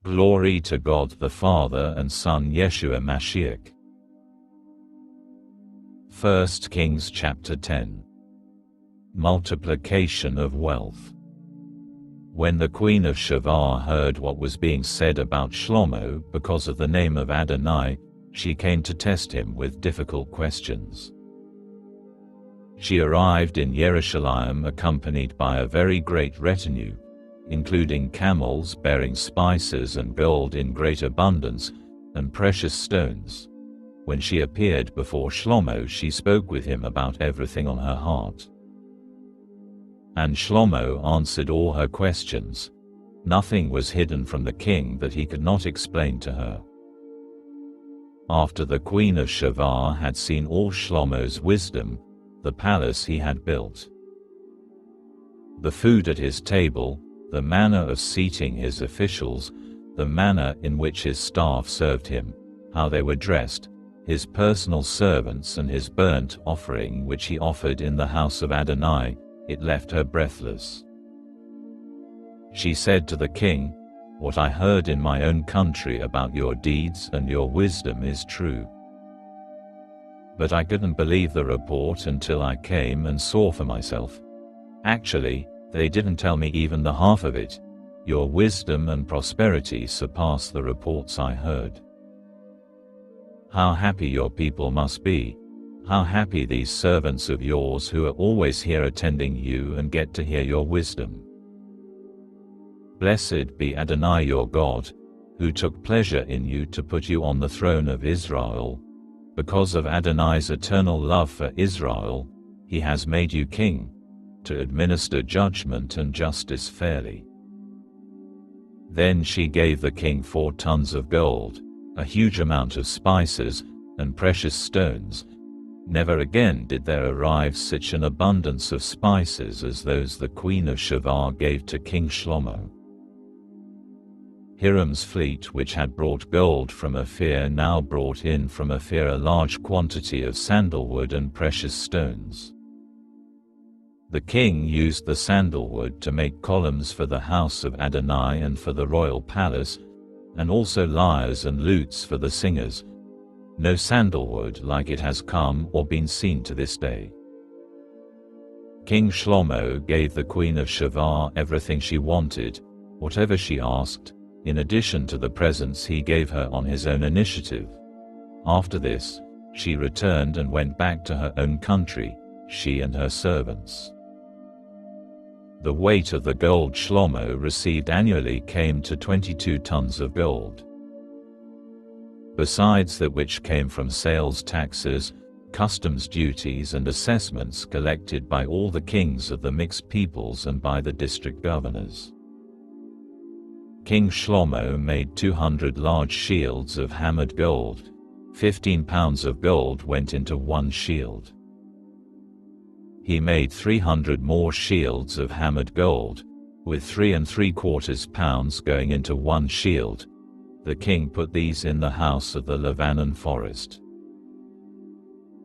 Glory to God the Father and Son Yeshua Mashiach. 1 Kings chapter 10. Multiplication of wealth. When the queen of Sheba heard what was being said about Shlomo because of the name of Adonai, she came to test him with difficult questions. She arrived in Jerusalem accompanied by a very great retinue, including camels bearing spices and gold in great abundance, and precious stones. When she appeared before Shlomo, she spoke with him about everything on her heart. And Shlomo answered all her questions. Nothing was hidden from the king that he could not explain to her. After the queen of Sheba had seen all Shlomo's wisdom, the palace he had built, the food at his table, the manner of seating his officials, the manner in which his staff served him, how they were dressed, his personal servants and his burnt offering which he offered in the house of Adonai, it left her breathless. She said to the king, "What I heard in my own country about your deeds and your wisdom is true. But I couldn't believe the report until I came and saw for myself. Actually, they didn't tell me even the half of it. Your wisdom and prosperity surpass the reports I heard. How happy your people must be. How happy these servants of yours who are always here attending you and get to hear your wisdom. Blessed be Adonai your God, who took pleasure in you to put you on the throne of Israel. Because of Adonai's eternal love for Israel, he has made you king, to administer judgment and justice fairly." Then she gave the king 4 tons of gold, a huge amount of spices, and precious stones. Never again did there arrive such an abundance of spices as those the queen of Sheba gave to King Shlomo. Hiram's fleet, which had brought gold from Ophir, now brought in from Ophir a large quantity of sandalwood and precious stones. The king used the sandalwood to make columns for the house of Adonai and for the royal palace, and also lyres and lutes for the singers. No sandalwood like it has come or been seen to this day. King Shlomo gave the queen of Sheba everything she wanted, whatever she asked, in addition to the presents he gave her on his own initiative. After this, she returned and went back to her own country, she and her servants. The weight of the gold Shlomo received annually came to 22 tons of gold. Besides that which came from sales taxes, customs duties and assessments collected by all the kings of the mixed peoples and by the district governors. King Shlomo made 200 large shields of hammered gold. 15 pounds of gold went into one shield. He made 300 more shields of hammered gold, with 3 3/4 pounds going into one shield. The king put these in the house of the Lebanon forest.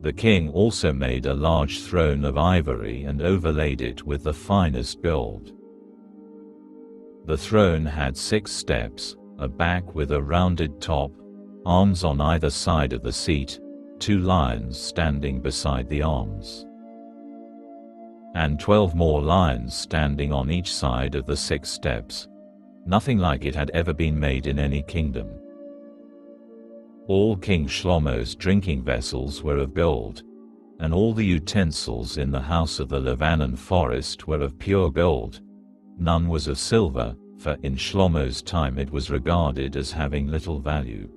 The king also made a large throne of ivory and overlaid it with the finest gold. The throne had 6 steps, a back with a rounded top, arms on either side of the seat, 2 lions standing beside the arms, and 12 more lions standing on each side of the 6 steps. Nothing like it had ever been made in any kingdom. All King Shlomo's drinking vessels were of gold, and all the utensils in the house of the Lebanon forest were of pure gold. None was of silver, for in Shlomo's time it was regarded as having little value.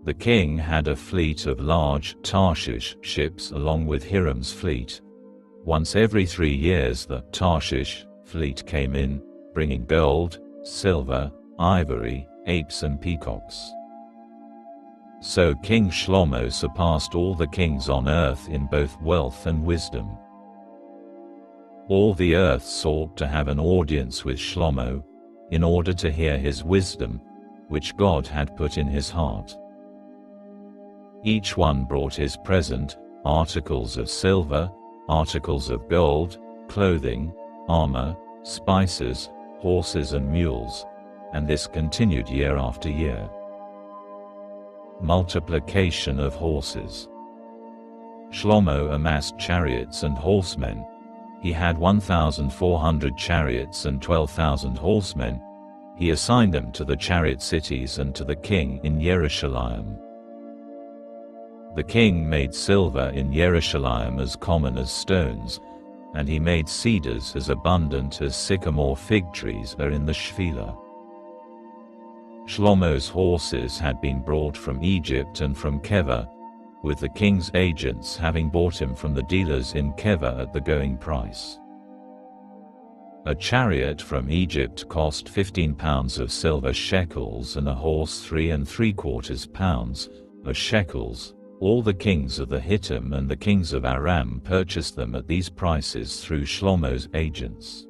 The king had a fleet of large Tarshish ships along with Hiram's fleet. Once every 3 years the Tarshish fleet came in, bringing gold, silver, ivory, apes and peacocks. So King Shlomo surpassed all the kings on earth in both wealth and wisdom. All the earth sought to have an audience with Shlomo, in order to hear his wisdom, which God had put in his heart. Each one brought his present, articles of silver, articles of gold, clothing, armor, spices, horses and mules, and this continued year after year. Multiplication of horses. Shlomo amassed chariots and horsemen. He had 1,400 chariots and 12,000 horsemen. He assigned them to the chariot cities and to the king in Jerusalem. The king made silver in Jerusalem as common as stones, and he made cedars as abundant as sycamore fig trees are in the Shephelah. Shlomo's horses had been brought from Egypt and from Keva, with the king's agents having bought him from the dealers in Keva at the going price. A chariot from Egypt cost 15 pounds of silver shekels, and a horse 3¾ pounds of shekels. All the kings of the Hittim and the kings of Aram purchased them at these prices through Shlomo's agents.